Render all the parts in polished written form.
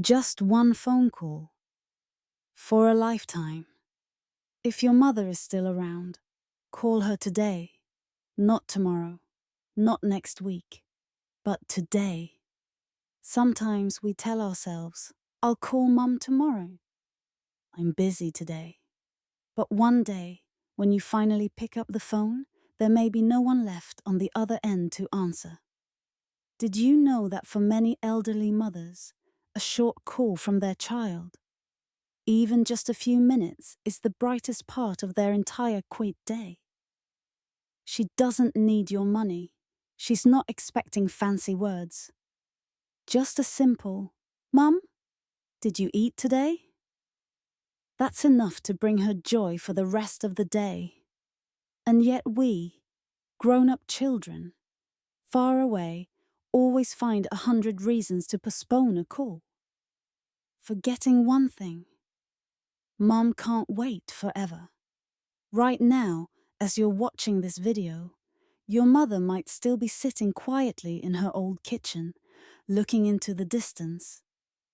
Just one phone call for a lifetime. If your mother is still around, call her today, not tomorrow, not next week, but today. Sometimes we tell ourselves, I'll call mum tomorrow. I'm busy today. But one day, when you finally pick up the phone, there may be no one left on the other end to answer. Did you know that for many elderly mothers, a short call from their child, even just a few minutes, is the brightest part of their entire quiet day? She doesn't need your money. She's not expecting fancy words. Just a simple, "Mum, did you eat today?" That's enough to bring her joy for the rest of the day. And yet we, grown-up children, far away, always find 100 reasons to postpone a call. Forgetting one thing: Mum can't wait forever. Right now, as you're watching this video, your mother might still be sitting quietly in her old kitchen, looking into the distance,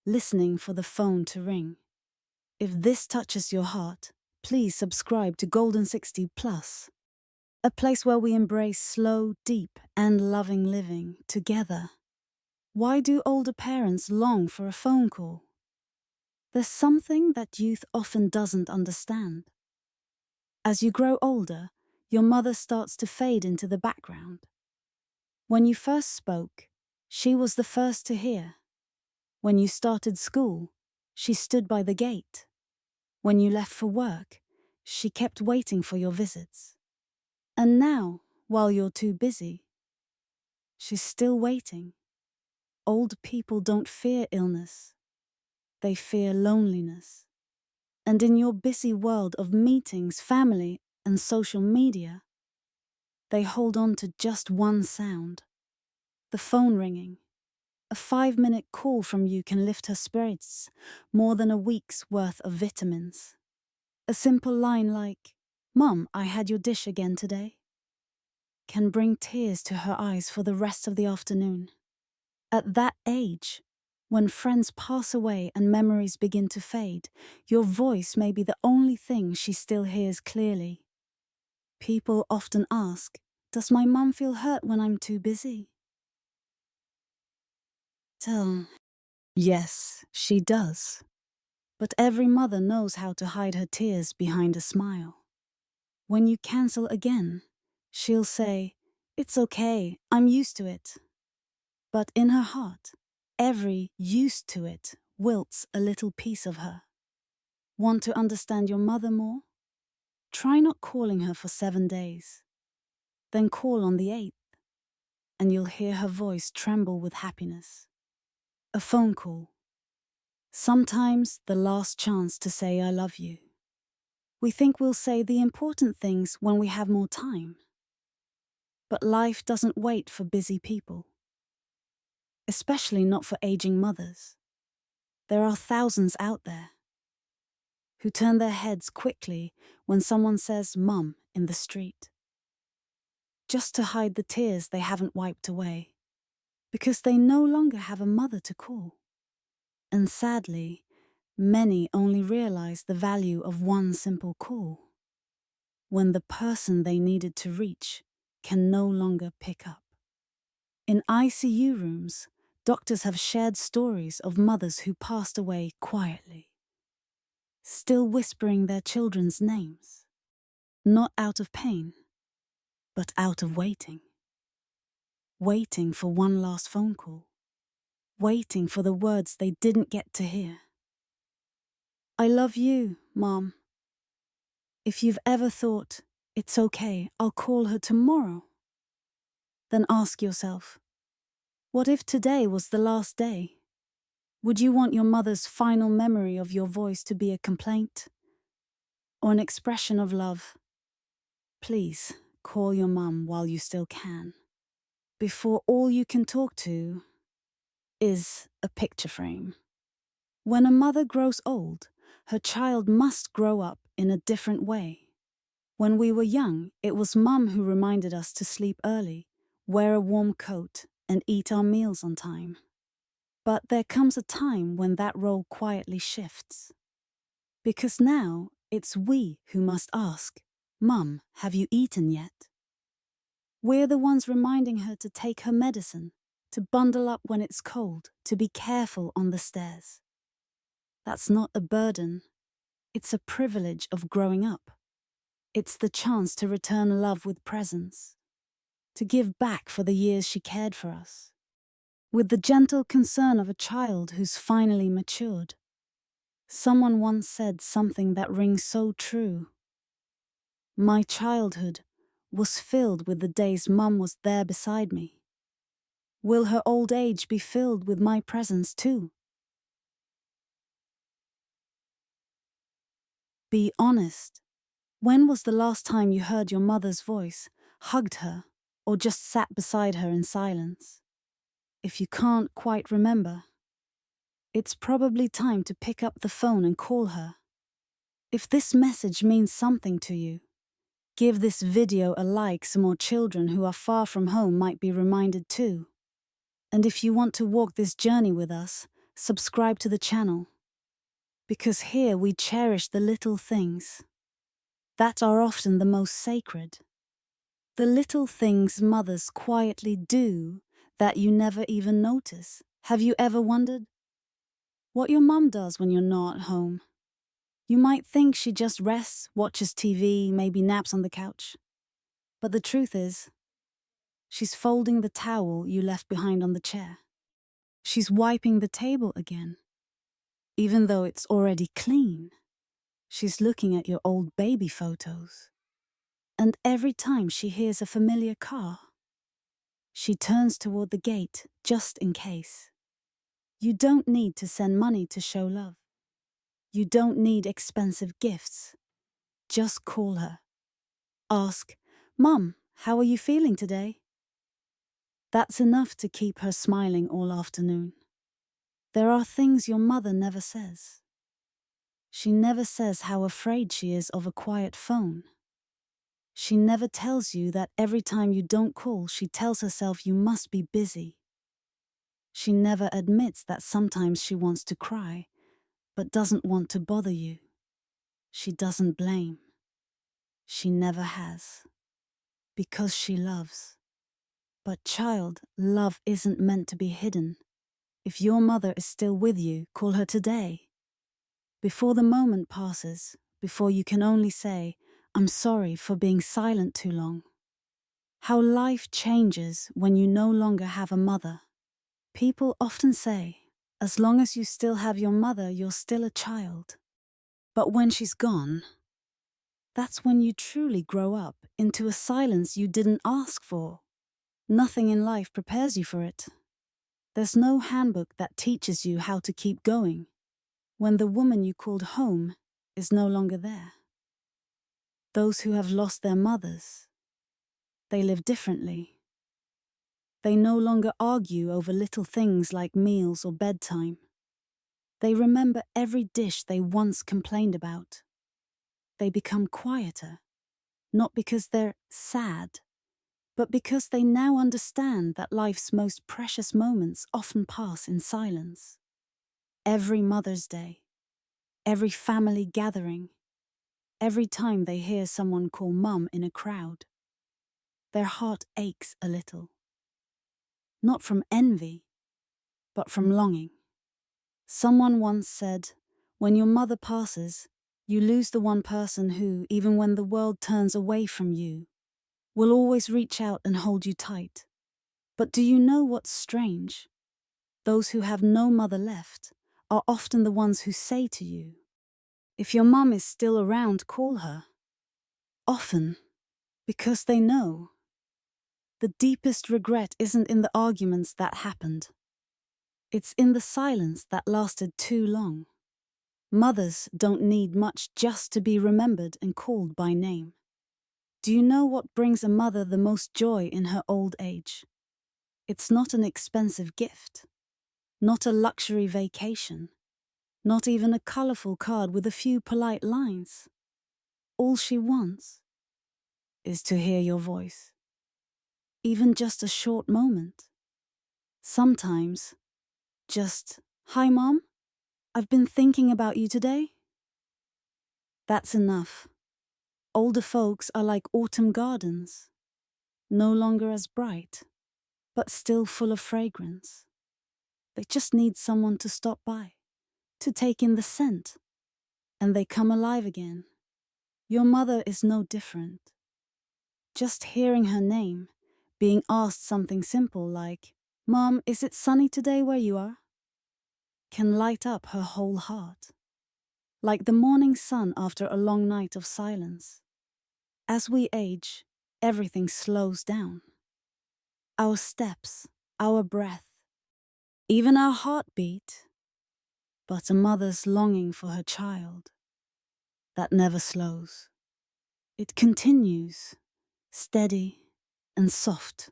listening for the phone to ring. If this touches your heart, please subscribe to Golden 60 Plus, a place where we embrace slow, deep, and loving living together. Why do older parents long for a phone call? There's something that youth often doesn't understand. As you grow older, your mother starts to fade into the background. When you first spoke, she was the first to hear. When you started school, she stood by the gate. When you left for work, she kept waiting for your visits. And now, while you're too busy, she's still waiting. Old people don't fear illness. They fear loneliness. And in your busy world of meetings, family, and social media, they hold on to just one sound: the phone ringing. A 5-minute call from you can lift her spirits more than a week's worth of vitamins. A simple line like, "Mum, I had your dish again today," can bring tears to her eyes for the rest of the afternoon. At that age, when friends pass away and memories begin to fade, your voice may be the only thing she still hears clearly. People often ask, "Does my mum feel hurt when I'm too busy?" Yes, she does. But every mother knows how to hide her tears behind a smile. When you cancel again, she'll say, "It's okay, I'm used to it." But in her heart, every "used to it" wilts a little piece of her. Want to understand your mother more? Try not calling her for 7 days. Then call on the 8th, and you'll hear her voice tremble with happiness. A phone call. Sometimes the last chance to say "I love you." We think we'll say the important things when we have more time. But life doesn't wait for busy people. Especially not for aging mothers. There are thousands out there who turn their heads quickly when someone says "Mum" in the street, just to hide the tears they haven't wiped away, because they no longer have a mother to call. And sadly, many only realize the value of one simple call, when the person they needed to reach can no longer pick up. In ICU rooms, doctors have shared stories of mothers who passed away quietly, still whispering their children's names, not out of pain, but out of waiting. Waiting for one last phone call, waiting for the words they didn't get to hear. "I love you, Mom." If you've ever thought, "It's okay, I'll call her tomorrow," then ask yourself, what if today was the last day? Would you want your mother's final memory of your voice to be a complaint or an expression of love? Please call your mum while you still can, before all you can talk to is a picture frame. When a mother grows old, her child must grow up in a different way. When we were young, it was Mum who reminded us to sleep early, wear a warm coat, and eat our meals on time. But there comes a time when that role quietly shifts. Because now it's we who must ask, "Mum, have you eaten yet?" We're the ones reminding her to take her medicine, to bundle up when it's cold, to be careful on the stairs. That's not a burden. It's a privilege of growing up. It's the chance to return love with presence, to give back for the years she cared for us, with the gentle concern of a child who's finally matured. Someone once said something that rings so true. My childhood was filled with the days Mum was there beside me. Will her old age be filled with my presence too? Be honest. When was the last time you heard your mother's voice, hugged her, or just sat beside her in silence? If you can't quite remember, it's probably time to pick up the phone and call her. If this message means something to you, give this video a like so more children who are far from home might be reminded too. And if you want to walk this journey with us, subscribe to the channel. Because here we cherish the little things that are often the most sacred. The little things mothers quietly do that you never even notice. Have you ever wondered what your mum does when you're not home? You might think she just rests, watches TV, maybe naps on the couch. But the truth is, she's folding the towel you left behind on the chair. She's wiping the table again, even though it's already clean. She's looking at your old baby photos. And every time she hears a familiar car, she turns toward the gate just in case. You don't need to send money to show love. You don't need expensive gifts. Just call her. Ask, "Mum, how are you feeling today?" That's enough to keep her smiling all afternoon. There are things your mother never says. She never says how afraid she is of a quiet phone. She never tells you that every time you don't call, she tells herself you must be busy. She never admits that sometimes she wants to cry, but doesn't want to bother you. She doesn't blame. She never has. Because she loves. But child, love isn't meant to be hidden. If your mother is still with you, call her today. Before the moment passes, before you can only say, "I'm sorry for being silent too long." How life changes when you no longer have a mother. People often say, as long as you still have your mother, you're still a child. But when she's gone, that's when you truly grow up into a silence you didn't ask for. Nothing in life prepares you for it. There's no handbook that teaches you how to keep going when the woman you called home is no longer there. Those who have lost their mothers, they live differently. They no longer argue over little things like meals or bedtime. They remember every dish they once complained about. They become quieter, not because they're sad, but because they now understand that life's most precious moments often pass in silence. Every Mother's Day, every family gathering, every time they hear someone call Mum in a crowd, their heart aches a little. Not from envy, but from longing. Someone once said, when your mother passes, you lose the one person who, even when the world turns away from you, will always reach out and hold you tight. But do you know what's strange? Those who have no mother left are often the ones who say to you, "If your mum is still around, call her." Often, because they know. The deepest regret isn't in the arguments that happened. It's in the silence that lasted too long. Mothers don't need much just to be remembered and called by name. Do you know what brings a mother the most joy in her old age? It's not an expensive gift, not a luxury vacation, not even a colorful card with a few polite lines. All she wants is to hear your voice, even just a short moment. Sometimes Just, "Hi, Mom, I've been thinking about you today." That's enough. Older folks are like autumn gardens, no longer as bright, but still full of fragrance. They just need someone to stop by, to take in the scent, and they come alive again. Your mother is no different. Just hearing her name, being asked something simple like, "Mom, is it sunny today where you are?" can light up her whole heart. Like the morning sun after a long night of silence. As we age, everything slows down. Our steps, our breath, even our heartbeat. But a mother's longing for her child, that never slows. It continues, steady and soft,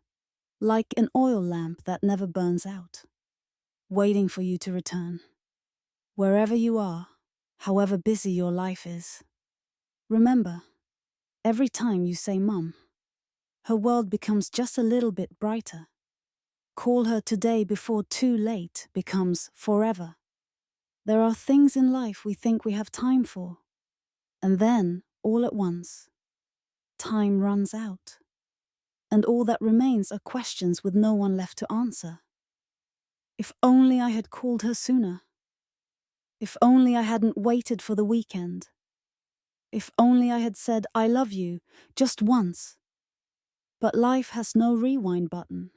like an oil lamp that never burns out, waiting for you to return. Wherever you are, however busy your life is, remember, every time you say Mum, her world becomes just a little bit brighter. Call her today before too late becomes forever. There are things in life we think we have time for, and then, all at once, time runs out. And all that remains are questions with no one left to answer. If only I had called her sooner. If only I hadn't waited for the weekend. If only I had said I love you just once. But life has no rewind button.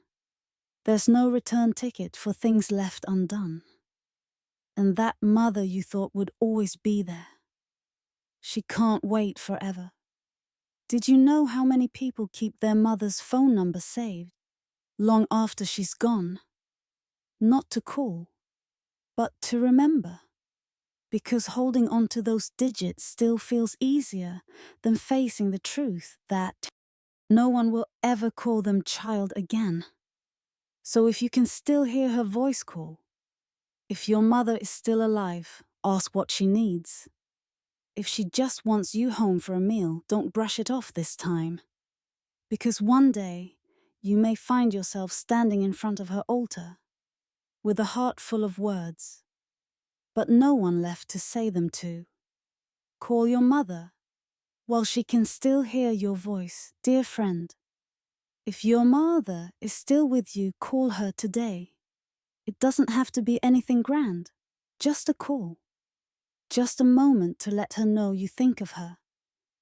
There's no return ticket for things left undone. And that mother you thought would always be there, she can't wait forever. Did you know how many people keep their mother's phone number saved long after she's gone? Not to call, but to remember. Because holding on to those digits still feels easier than facing the truth that no one will ever call them child again. So if you can still hear her voice call, if your mother is still alive, ask what she needs. If she just wants you home for a meal, don't brush it off this time. Because one day, you may find yourself standing in front of her altar, with a heart full of words, but no one left to say them to. Call your mother, while she can still hear your voice, dear friend. If your mother is still with you, call her today. It doesn't have to be anything grand, just a call. Just a moment to let her know you think of her,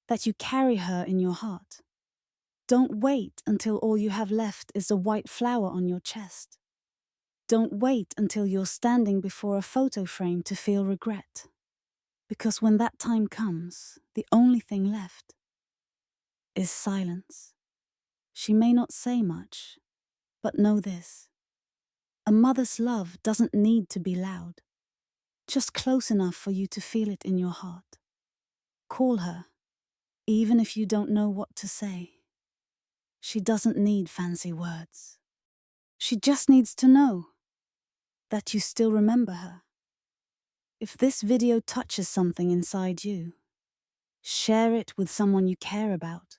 that you carry her in your heart. Don't wait until all you have left is a white flower on your chest. Don't wait until you're standing before a photo frame to feel regret. Because when that time comes, the only thing left is silence. She may not say much, but know this. A mother's love doesn't need to be loud, just close enough for you to feel it in your heart. Call her, even if you don't know what to say. She doesn't need fancy words. She just needs to know that you still remember her. If this video touches something inside you, share it with someone you care about,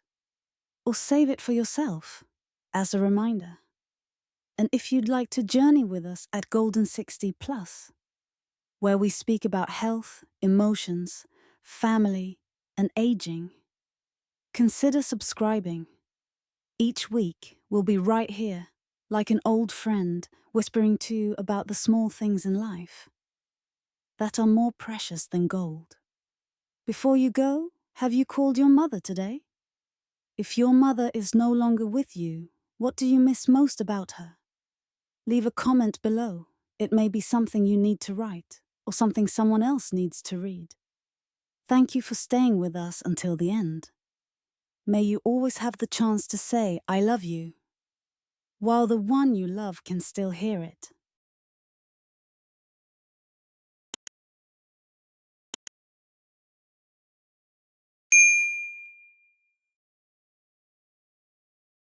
or save it for yourself as a reminder. And if you'd like to journey with us at Golden 60 Plus, where we speak about health, emotions, family, and aging, consider subscribing. Each week, we'll be right here, like an old friend, whispering to you about the small things in life that are more precious than gold. Before you go, have you called your mother today? If your mother is no longer with you, what do you miss most about her? Leave a comment below. It may be something you need to write, or something someone else needs to read. Thank you for staying with us until the end. May you always have the chance to say, I love you, while the one you love can still hear it.